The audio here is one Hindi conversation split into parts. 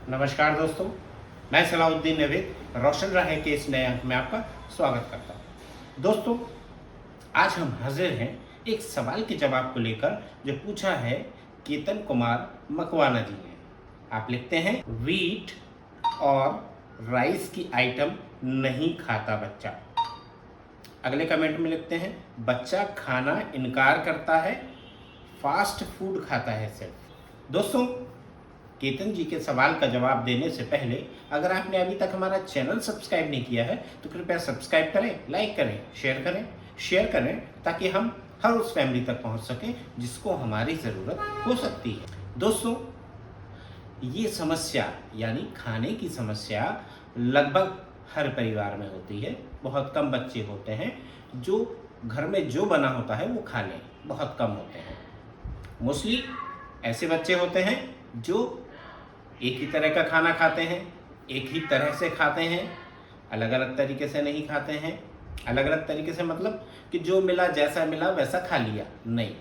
नमस्कार दोस्तों, मैं सलाउद्दीन नवीद रोशन राहे के इस नए अंक में आपका स्वागत करता हूँ। दोस्तों, आज हम हाजिर हैं एक सवाल के जवाब को लेकर जो पूछा है केतन कुमार मकवाना जी ने। आप लिखते हैं, वीट और राइस की आइटम नहीं खाता बच्चा। अगले कमेंट में लिखते हैं, बच्चा खाना इनकार करता है, फास्ट फूड खाता है सिर्फ। दोस्तों, केतन जी के सवाल का जवाब देने से पहले अगर आपने अभी तक हमारा चैनल सब्सक्राइब नहीं किया है तो कृपया सब्सक्राइब करें, लाइक करें, शेयर करें ताकि हम हर उस फैमिली तक पहुंच सकें जिसको हमारी ज़रूरत हो सकती है। दोस्तों, ये समस्या यानी खाने की समस्या लगभग हर परिवार में होती है। बहुत कम बच्चे होते हैं जो घर में जो बना होता है वो खा लें, बहुत कम होते हैं। मोस्टली ऐसे बच्चे होते हैं जो एक ही तरह का खाना खाते हैं, एक ही तरह से खाते हैं, अलग अलग तरीके से नहीं खाते हैं। अलग अलग तरीके से मतलब कि जो मिला, जैसा मिला वैसा खा लिया, नहीं,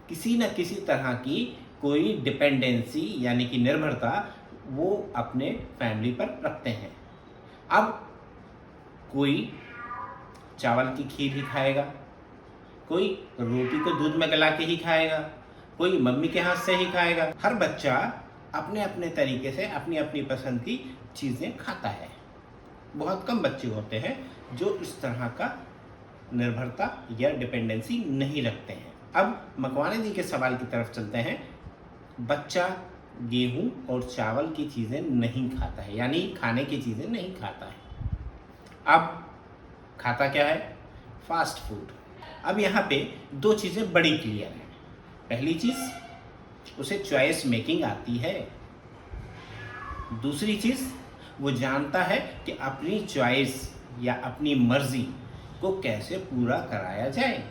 किसी न किसी तरह की कोई डिपेंडेंसी यानी कि निर्भरता वो अपने फैमिली पर रखते हैं। अब कोई चावल की खीर ही खाएगा, कोई रोटी को दूध में गला के ही खाएगा, कोई मम्मी के हाथ से ही खाएगा। हर बच्चा अपने अपने तरीके से अपनी अपनी पसंद की चीज़ें खाता है। बहुत कम बच्चे होते हैं जो इस तरह का निर्भरता या डिपेंडेंसी नहीं रखते हैं। अब मकवाना जी के सवाल की तरफ चलते हैं। बच्चा गेहूं और चावल की चीज़ें नहीं खाता है, यानी खाने की चीज़ें नहीं खाता है। अब खाता क्या है? Fast food. अब यहाँ पे दो चीज़ें बड़ी क्लियर हैं। पहली चीज़, उसे चॉइस मेकिंग आती है। दूसरी चीज़, वो जानता है कि अपनी चॉइस या अपनी मर्जी को कैसे पूरा कराया जाए।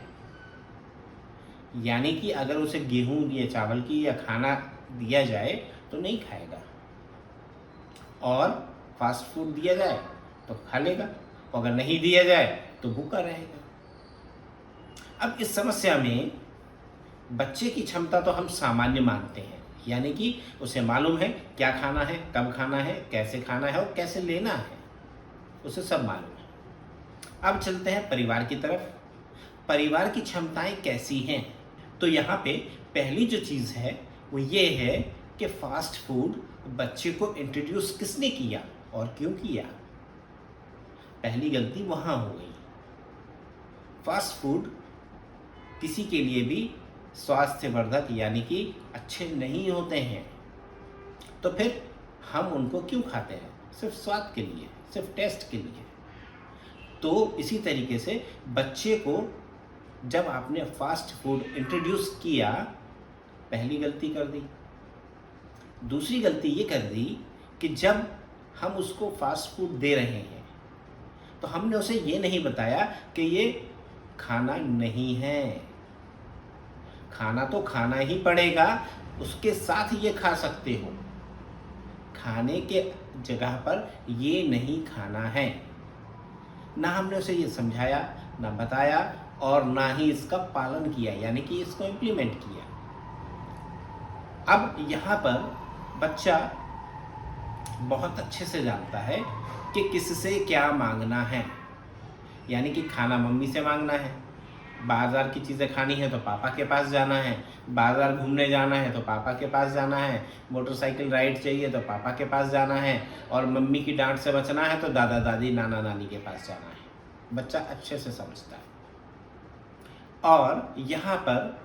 यानी कि अगर उसे गेहूं या चावल की या खाना दिया जाए तो नहीं खाएगा, और फास्ट फूड दिया जाए तो खा लेगा, और अगर नहीं दिया जाए तो भूखा रहेगा। अब इस समस्या में बच्चे की क्षमता तो हम सामान्य मानते हैं, यानी कि उसे मालूम है क्या खाना है, कब खाना है, कैसे खाना है और कैसे लेना है, उसे सब मालूम है। अब चलते हैं परिवार की तरफ। परिवार की क्षमताएं कैसी हैं? तो यहाँ पे पहली जो चीज़ है वो ये है कि फास्ट फूड बच्चे को इंट्रोड्यूस किसने किया और क्यों किया। पहली गलती वहाँ हो गई। फास्ट फूड किसी के लिए भी स्वास्थ्यवर्धक यानी कि अच्छे नहीं होते हैं, तो फिर हम उनको क्यों खाते हैं? सिर्फ स्वाद के लिए, सिर्फ टेस्ट के लिए। तो इसी तरीके से बच्चे को जब आपने फास्ट फूड इंट्रोड्यूस किया, पहली गलती कर दी। दूसरी गलती ये कर दी कि जब हम उसको फास्ट फूड दे रहे हैं तो हमने उसे ये नहीं बताया कि ये खाना नहीं है, खाना तो खाना ही पड़ेगा, उसके साथ ये खा सकते हो, खाने के जगह पर ये नहीं खाना है। ना हमने उसे ये समझाया, ना बताया, और ना ही इसका पालन किया, यानी कि इसको इम्प्लीमेंट किया। अब यहाँ पर बच्चा बहुत अच्छे से जानता है कि किससे क्या मांगना है, यानी कि खाना मम्मी से मांगना है, बाज़ार की चीज़ें खानी है तो पापा के पास जाना है, बाज़ार घूमने जाना है तो पापा के पास जाना है, मोटरसाइकिल राइड चाहिए तो पापा के पास जाना है, और मम्मी की डांट से बचना है तो दादा दादी नाना नानी के पास जाना है। बच्चा अच्छे से समझता है। और यहाँ पर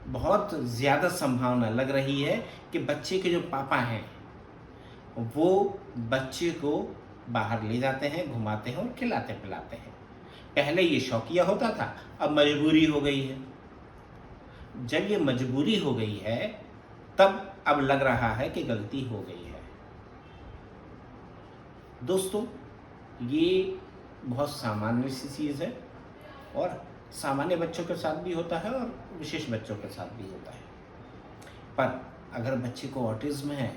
बहुत ज़्यादा संभावना लग रही है कि बच्चे के जो पापा हैं वो बच्चे को बाहर ले जाते हैं, घुमाते हैं और खिलाते पिलाते हैं। पहले ये शौकिया होता था, अब मजबूरी हो गई है। जब ये मजबूरी हो गई है तब अब लग रहा है कि गलती हो गई है। दोस्तों, ये बहुत सामान्य सी चीज़ है, और सामान्य बच्चों के साथ भी होता है और विशेष बच्चों के साथ भी होता है। पर अगर बच्चे को ऑटिज्म है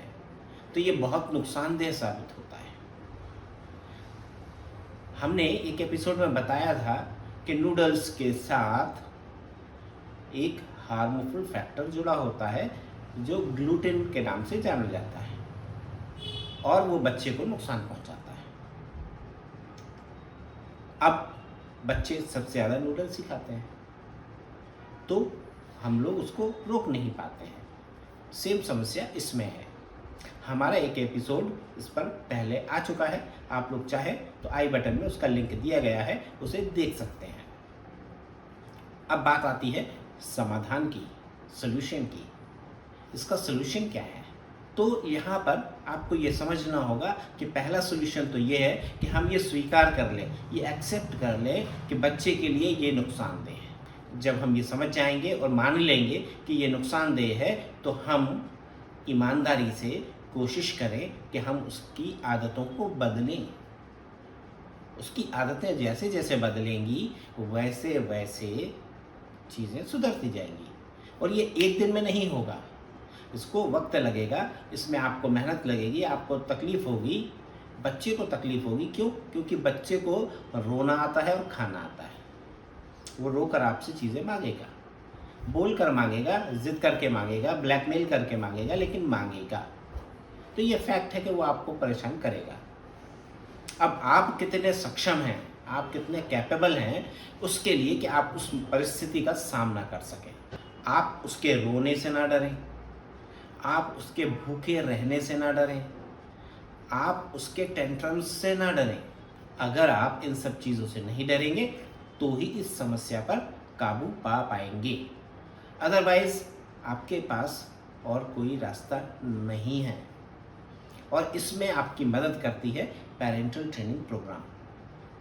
तो ये बहुत नुकसानदेह साबित होता है। हमने एक एपिसोड में बताया था कि नूडल्स के साथ एक हार्मफुल फैक्टर जुड़ा होता है जो ग्लूटेन के नाम से जाना जाता है। और वो बच्चे को नुकसान पहुंचाता है। अब बच्चे सबसे ज़्यादा नूडल्स ही खाते हैं, तो हम लोग उसको रोक नहीं पाते हैं। सेम समस्या इसमें है। हमारा एक एपिसोड इस पर पहले आ चुका है, आप लोग चाहे तो आई बटन में उसका लिंक दिया गया है, उसे देख सकते हैं। अब बात आती है समाधान की, सॉल्यूशन की। इसका सॉल्यूशन क्या है? तो यहाँ पर आपको ये समझना होगा कि पहला सॉल्यूशन तो ये है कि हम ये स्वीकार कर लें, ये एक्सेप्ट कर लें कि बच्चे के लिए ये नुकसानदेह है। जब हम ये समझ जाएंगे और मान लेंगे कि ये नुकसानदेह है, तो हम ईमानदारी से कोशिश करें कि हम उसकी आदतों को बदलें। उसकी आदतें जैसे जैसे बदलेंगी वैसे वैसे चीज़ें सुधरती जाएंगी। और ये एक दिन में नहीं होगा, इसको वक्त लगेगा, इसमें आपको मेहनत लगेगी, आपको तकलीफ़ होगी, बच्चे को तकलीफ़ होगी। क्यों? क्योंकि बच्चे को रोना आता है और खाना आता है। वो रोकर आपसे चीज़ें मांगेगा, बोल कर मांगेगा, जिद करके मांगेगा, ब्लैकमेल करके मांगेगा, लेकिन मांगेगा। तो ये फैक्ट है कि वो आपको परेशान करेगा। अब आप कितने सक्षम हैं, आप कितने कैपेबल हैं उसके लिए कि आप उस परिस्थिति का सामना कर सकें। आप उसके रोने से ना डरें, आप उसके भूखे रहने से ना डरें, आप उसके टेंट्रम्स से ना डरें। अगर आप इन सब चीज़ों से नहीं डरेंगे तो ही इस समस्या पर काबू पा पाएंगे। अदरवाइज आपके पास और कोई रास्ता नहीं है। और इसमें आपकी मदद करती है parental training programme.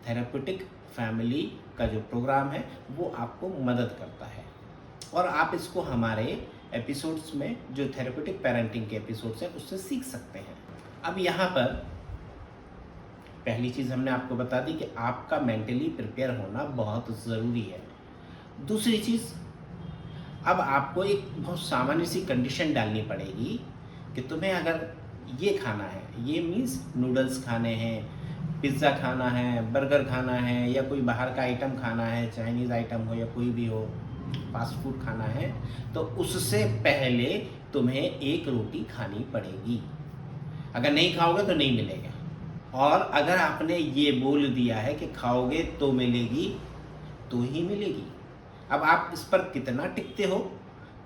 Therapeutic family का जो प्रोग्राम है वो आपको मदद करता है, और आप इसको हमारे एपिसोड्स में, जो थेरेप्यूटिक पेरेंटिंग के एपिसोड्स हैं, उससे सीख सकते हैं। अब यहाँ पर पहली चीज़ हमने आपको बता दी कि आपका मेंटली प्रिपेयर होना बहुत ज़रूरी है। दूसरी चीज़, अब आपको एक बहुत सामान्य सी कंडीशन डालनी पड़ेगी कि तुम्हें अगर ये खाना है, ये मीन्स नूडल्स खाने हैं, पिज़्ज़ा खाना है, बर्गर खाना है, या कोई बाहर का आइटम खाना है, चाइनीज़ आइटम हो या कोई भी हो, फास्ट फूड खाना है, तो उससे पहले तुम्हें एक रोटी खानी पड़ेगी। अगर नहीं खाओगे तो नहीं मिलेगा। और अगर आपने ये बोल दिया है कि खाओगे तो मिलेगी, तो ही मिलेगी। अब आप इस पर कितना टिकते हो,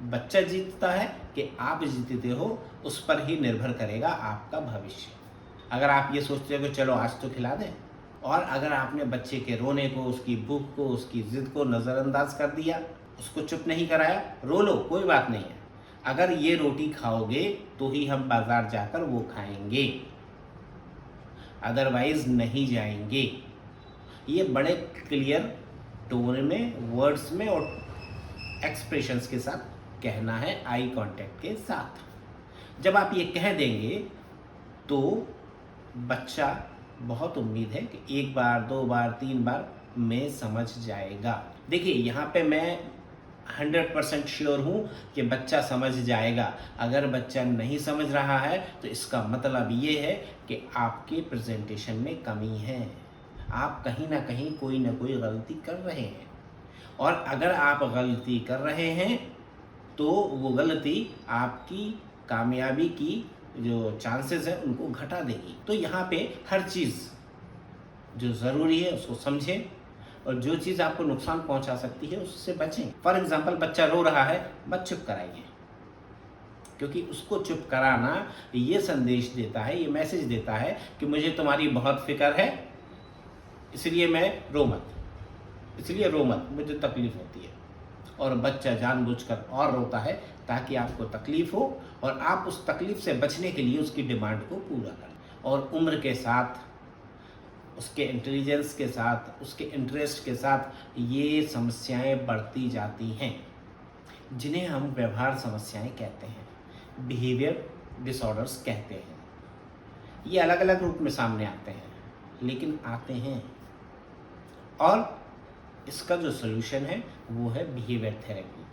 बच्चा जीतता है कि आप जीतते हो, उस पर ही निर्भर करेगा आपका भविष्य। अगर आप ये सोचते हो कि चलो आज तो खिला दें, और अगर आपने बच्चे के रोने को, उसकी भूख को, उसकी जिद को नज़रअंदाज कर दिया, उसको चुप नहीं कराया, रो लो कोई बात नहीं है, अगर ये रोटी खाओगे तो ही हम बाज़ार जाकर वो खाएंगे, अदरवाइज नहीं जाएंगे। ये बड़े क्लियर टोन में, वर्ड्स में और एक्सप्रेशंस के साथ कहना है, आई कांटेक्ट के साथ। जब आप ये कह देंगे तो बच्चा, बहुत उम्मीद है कि एक बार, दो बार, तीन बार में समझ जाएगा। देखिए यहाँ पे मैं 100% श्योर हूँ कि बच्चा समझ जाएगा। अगर बच्चा नहीं समझ रहा है तो इसका मतलब ये है कि आपके प्रेजेंटेशन में कमी है, आप कहीं ना कहीं कोई ना कोई गलती कर रहे हैं। और अगर आप गलती कर रहे हैं तो वो गलती आपकी कामयाबी की जो चांसेस है उनको घटा देगी। तो यहाँ पे हर चीज़ जो ज़रूरी है उसको समझें, और जो चीज़ आपको नुकसान पहुंचा सकती है उससे बचें। फॉर एग्जांपल, बच्चा रो रहा है, मत चुप कराइए, क्योंकि उसको चुप कराना ये संदेश देता है, ये मैसेज देता है कि मुझे तुम्हारी बहुत फिक्र है, इसलिए मैं रो मत, इसलिए रो मत, मुझे तकलीफ़ होती है। और बच्चा जानबूझकर और रोता है ताकि आपको तकलीफ़ हो, और आप उस तकलीफ़ से बचने के लिए उसकी डिमांड को पूरा करें। और उम्र के साथ, उसके इंटेलिजेंस के साथ, उसके इंटरेस्ट के साथ ये समस्याएं बढ़ती जाती हैं, जिन्हें हम व्यवहार समस्याएं कहते हैं, बिहेवियर डिसऑर्डर्स कहते हैं। ये अलग अलग रूप में सामने आते हैं, लेकिन आते हैं। और इसका जो सॉल्यूशन है वो है बिहेवियर थेरेपी।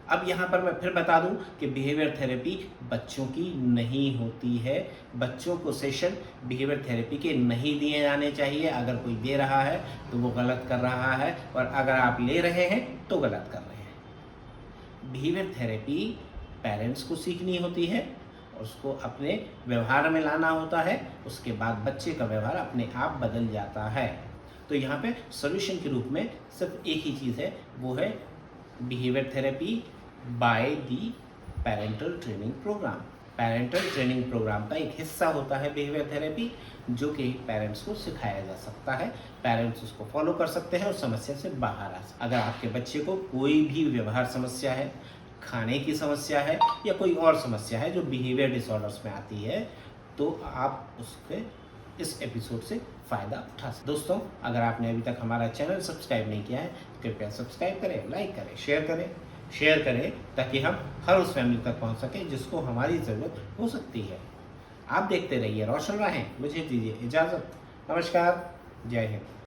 अब यहाँ पर मैं फिर बता दूं कि बिहेवियर थेरेपी बच्चों की नहीं होती है। बच्चों को सेशन बिहेवियर थेरेपी के नहीं दिए जाने चाहिए। अगर कोई दे रहा है तो वो गलत कर रहा है, और अगर आप ले रहे हैं तो गलत कर रहे हैं। बिहेवियर थेरेपी पेरेंट्स को सीखनी होती है, उसको अपने व्यवहार में लाना होता है, उसके बाद बच्चे का व्यवहार अपने आप बदल जाता है। तो यहाँ पे सॉल्यूशन के रूप में सिर्फ एक ही चीज़ है, वो है behaviour therapy by the parental training programme. Parental training programme का एक हिस्सा होता है बिहेवियर थेरेपी, जो कि पेरेंट्स को सिखाया जा सकता है। पेरेंट्स उसको फॉलो कर सकते हैं और समस्या से बाहर आ सकते हैं। अगर आपके बच्चे को कोई भी व्यवहार समस्या है, खाने की समस्या है या कोई और समस्या है जो बिहेवियर डिसऑर्डर्स में आती है, तो आप उसके इस एपिसोड से फ़ायदा उठा सकते। दोस्तों, अगर आपने अभी तक हमारा चैनल सब्सक्राइब नहीं किया है तो कृपया सब्सक्राइब करें, लाइक करें, शेयर करें ताकि हम हर उस फैमिली तक पहुंच सकें जिसको हमारी ज़रूरत हो सकती है। आप देखते रहिए रोशन राहें। मुझे दीजिए इजाज़त। नमस्कार, जय हिंद।